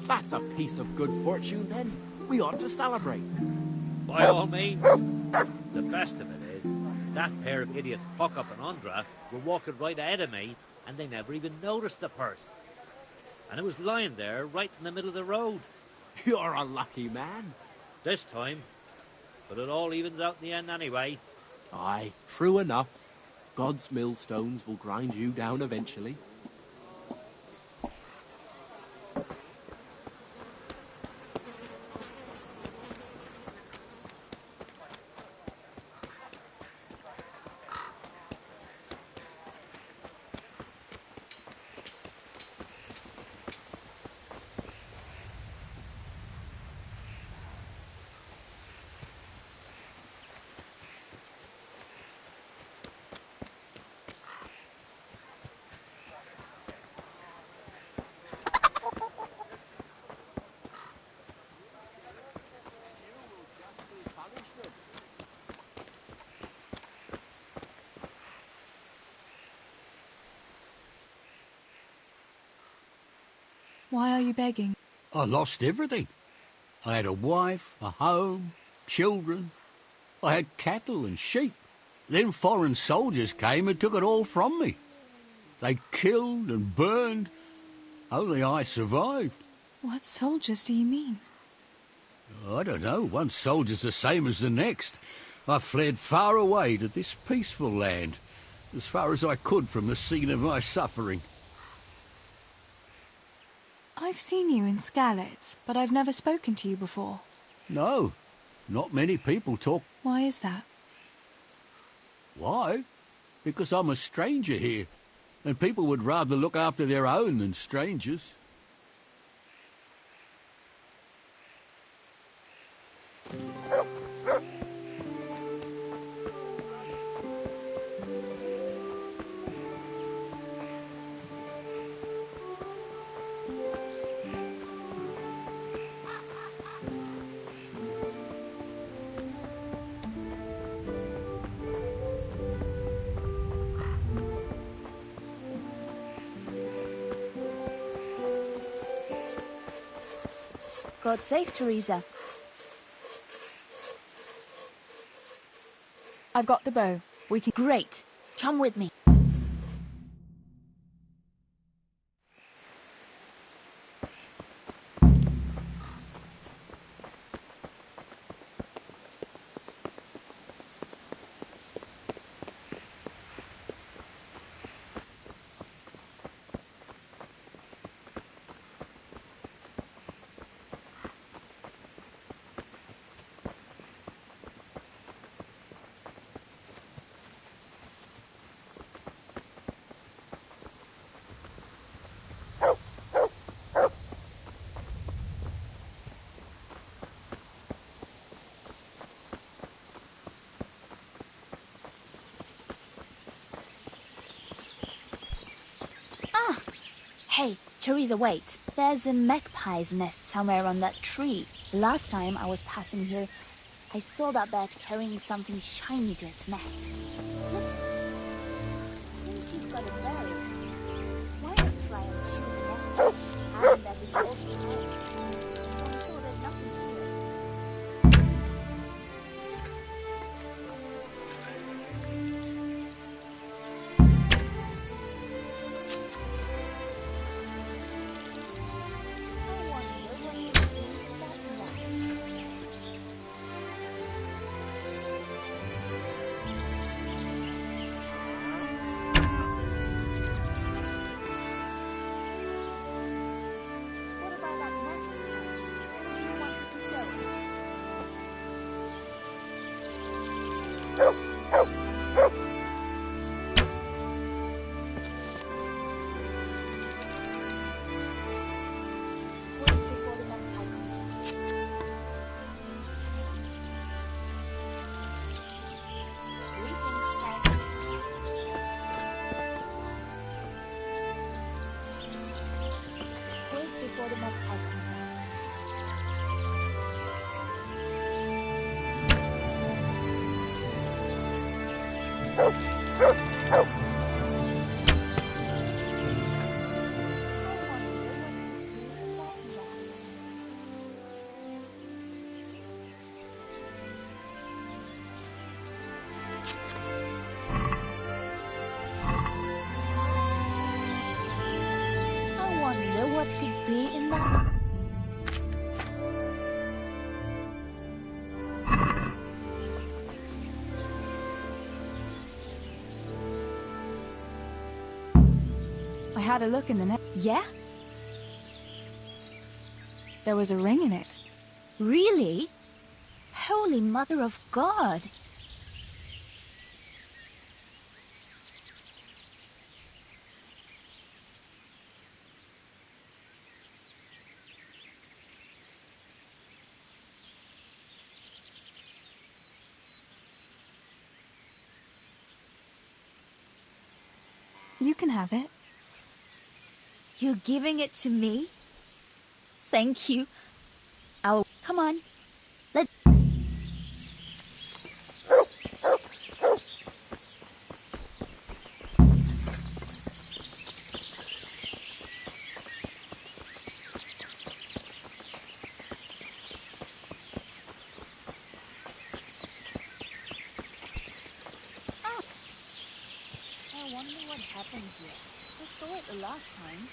That's a piece of good fortune, then. We ought to celebrate. By all means. The best of it is, that pair of idiots, Puck-Up and Andra, were walking right ahead of me, and they never even noticed the purse. And it was lying there, right in the middle of the road. You're a lucky man. This time. But it all evens out in the end anyway. Aye, true enough. God's millstones will grind you down eventually. Why are you begging? I lost everything. I had a wife, a home, children. I had cattle and sheep. Then foreign soldiers came and took it all from me. They killed and burned. Only I survived. What soldiers do you mean? I don't know. One soldier's the same as the next. I fled far away to this peaceful land, as far as I could from the scene of my suffering. I've seen you in Skalitz, but I've never spoken to you before. No, not many people talk. Why is that? Why? Because I'm a stranger here, and people would rather look after their own than strangers. boat safe, Teresa. I've got the bow. We can... Great. Come with me. Hey, Teresa, wait. There's a magpie's nest somewhere on that tree. Last time I was passing here, I saw that bird carrying something shiny to its nest. Listen, since you've got a bow, why not try and shoot the nest and as it goes away? I'm sure there's nothing to it. Before the magpie comes out. I wonder what could be in that. I had a look in the net. Yeah? There was a ring in it. Really? Holy Mother of God! You can have it. You're giving it to me? Thank you. Come on. Let's... I wonder what happened here. I saw it the last time,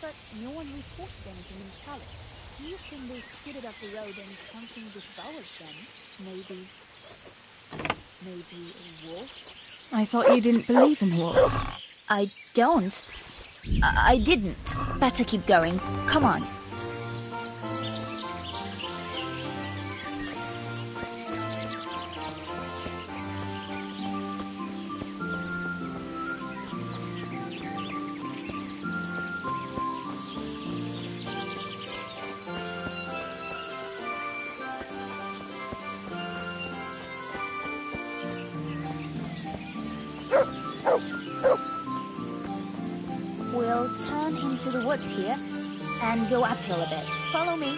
but no one reported anything in Scarlet. Do you think they skidded up the road and something devoured them? Maybe a wolf? I thought you didn't believe in wolves. I don't. I didn't. Better keep going. Come on. We'll turn into the woods here and go uphill a bit. Follow me.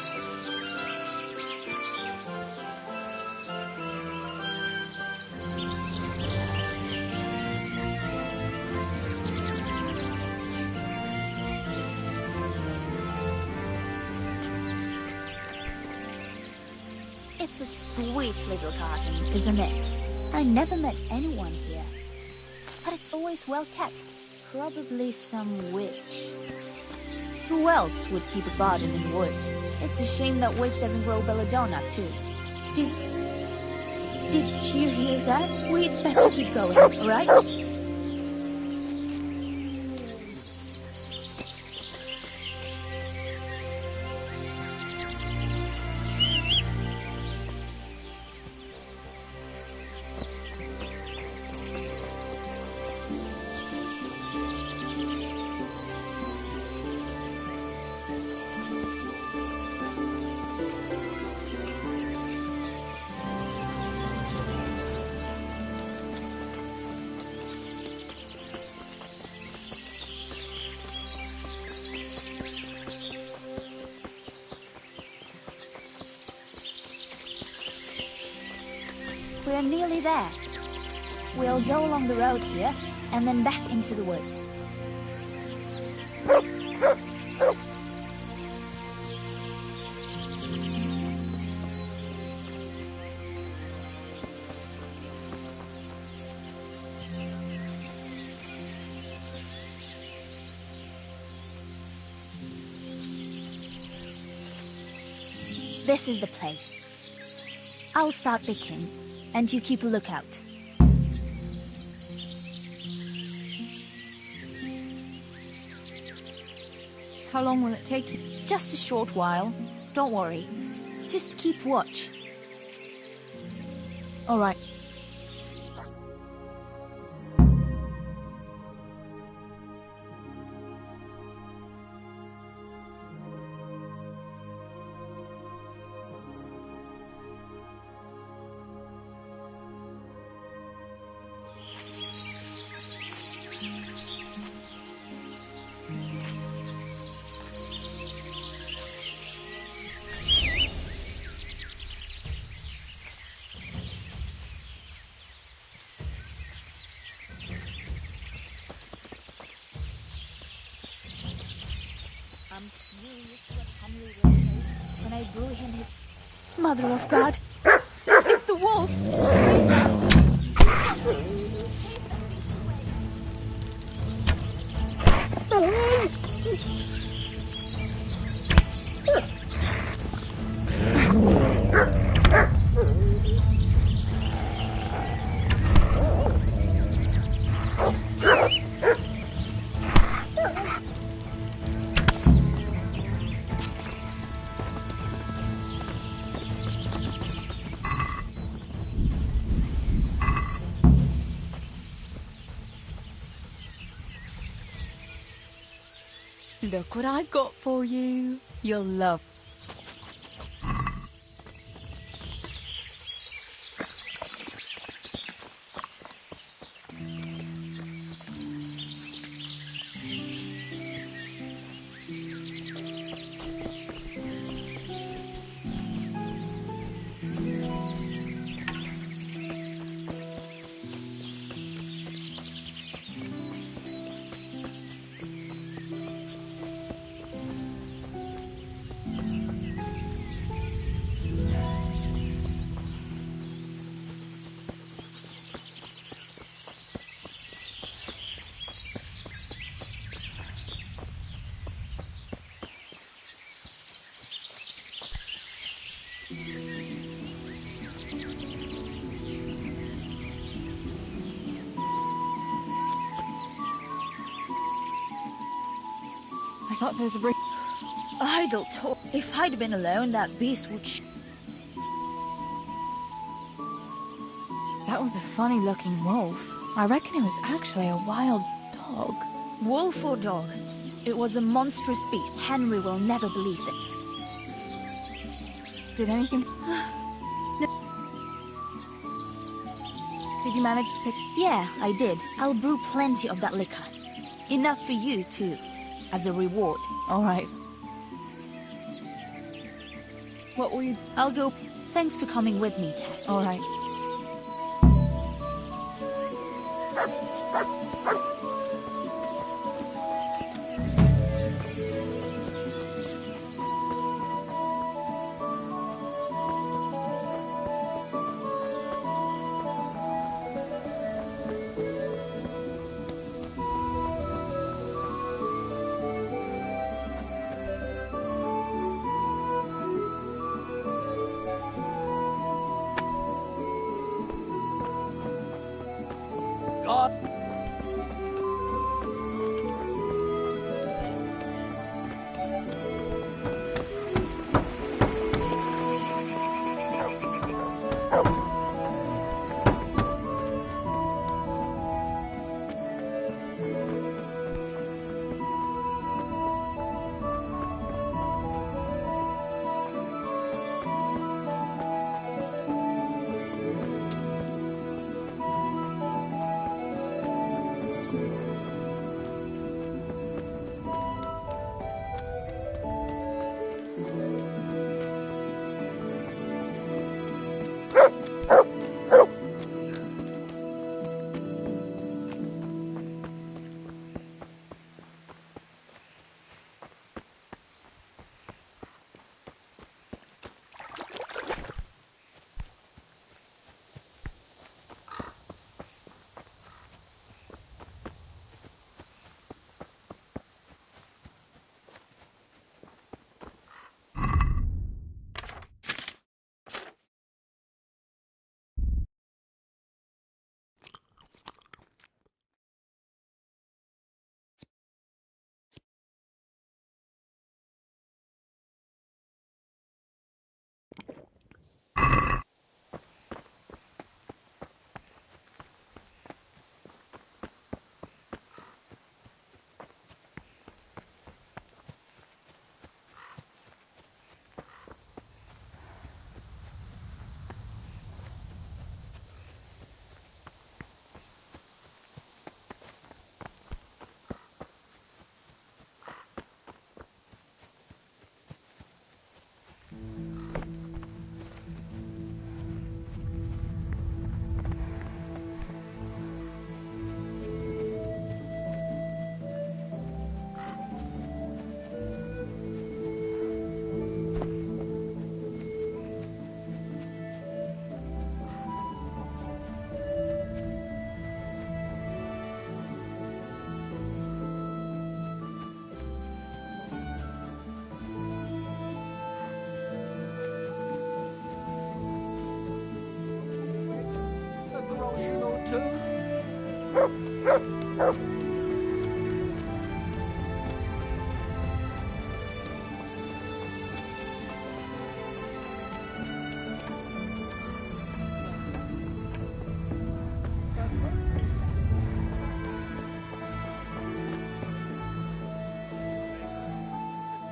It's a sweet little garden, isn't it? I never met anyone here. But it's always well kept. Probably some witch. Who else would keep a garden in the woods? It's a shame that witch doesn't grow belladonna, too. Did you hear that? We'd better keep going, alright? We're nearly there. We'll go along the road here, and then back into the woods. This is the place. I'll start picking, and you keep a lookout. How long will it take you? Just a short while. Don't worry. Just keep watch. All right. I'm curious what Henry will say when I brew him his... Mother of God! It's the wolf! Look what I've got for you. You'll love. I thought there's a break. Idle talk. If I'd been alone, that beast would That was a funny-looking wolf. I reckon it was actually a wild dog. Wolf or dog? It was a monstrous beast. Henry will never believe that. Did anything... No. Did you manage to pick... Yeah, I did. I'll brew plenty of that liquor. Enough for you, too. As a reward. All right. What will you... I'll go... Thanks for coming with me, Tess. All right.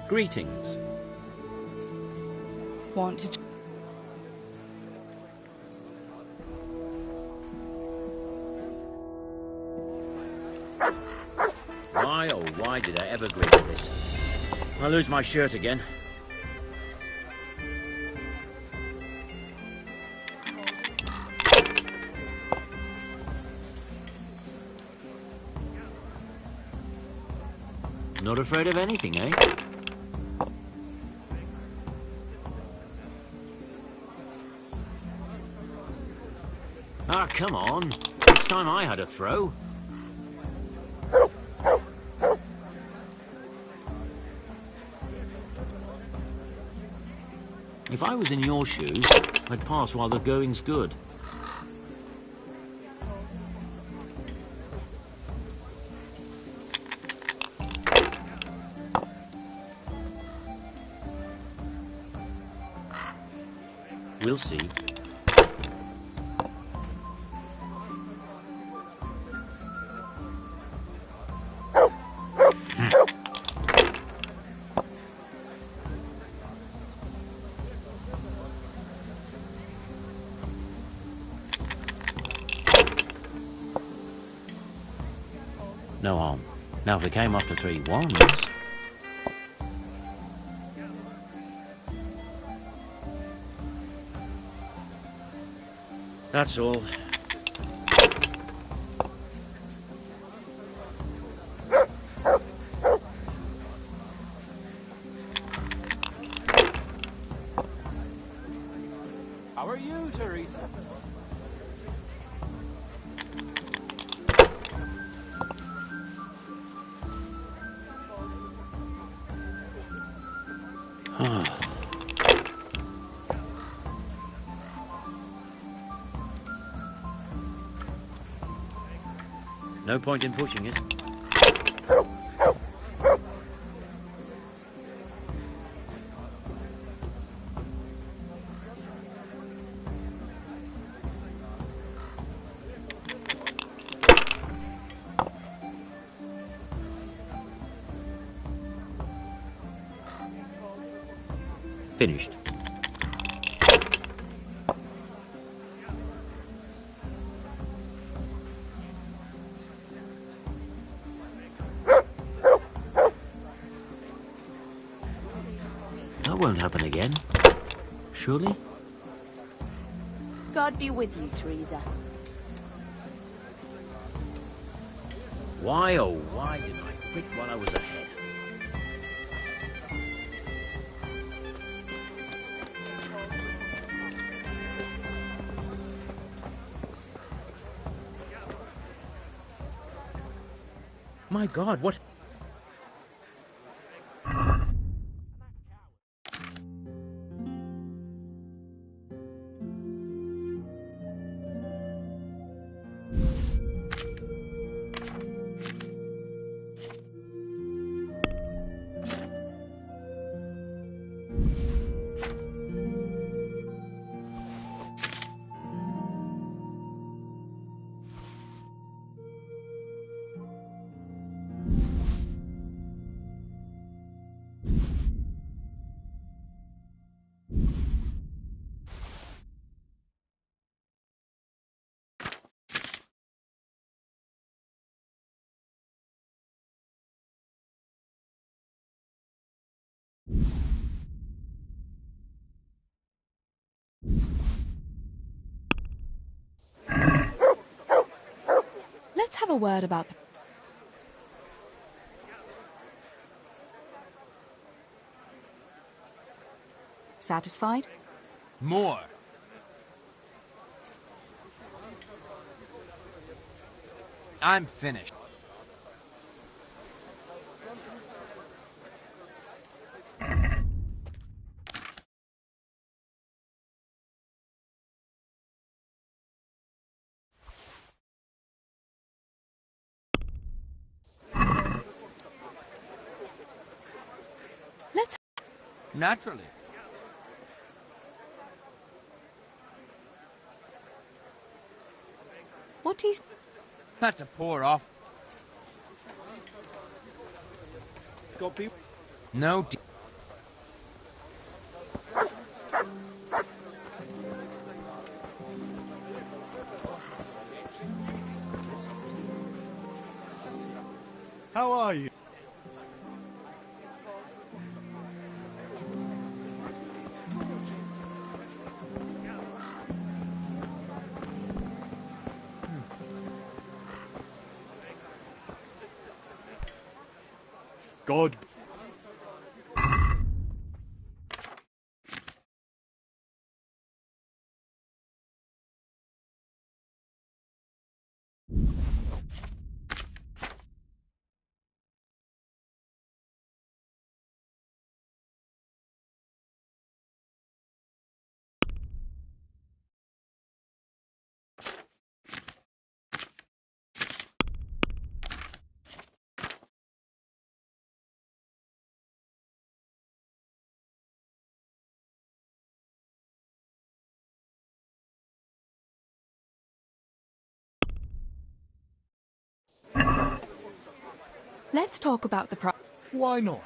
Greetings. Want to... Why, oh why did I ever agree to this? I'll lose my shirt again. Not afraid of anything, eh? Ah, come on. It's time I had a throw. If I was in your shoes, I'd pass while the going's good. We'll see. No harm. Now if it came after 3 ones... That's all. How are you, Teresa? No point in pushing it. Finished. That won't happen again. Surely? God be with you, Teresa. Why, oh why did I quit while I was ahead? My God, what... Let's have a word about the... Satisfied? More. I'm finished. Naturally. What is... That's a poor off. Got people? No. How are you? God. Let's talk about the Why not?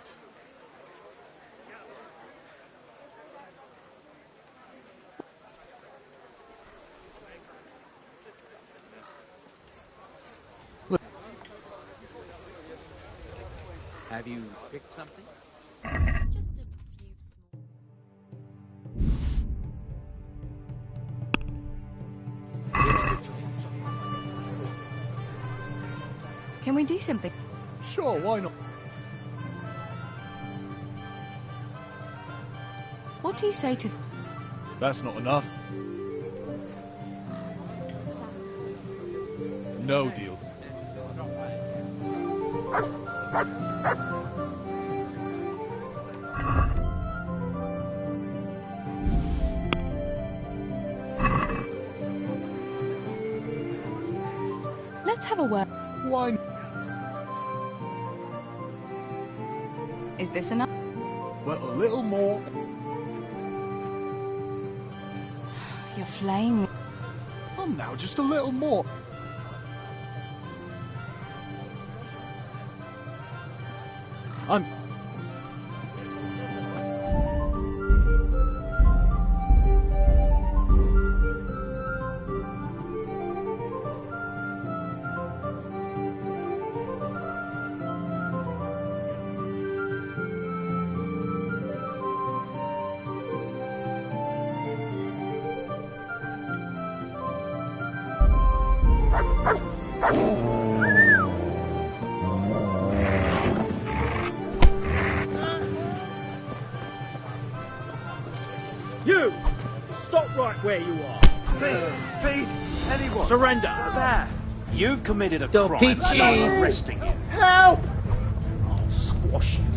Have you picked something? Just a few small. Can we do something? Sure, why not? What do you say to... That's not enough. No deal. Let's have a word. Why? Is this enough? Well, a little more. You're flaying me. Come now, just a little more. I'm... You! Stop right where you are. Please, anyone. Surrender. There. You've committed a Don't crime. peachy. And I'm arresting you. Help! I'll squash you.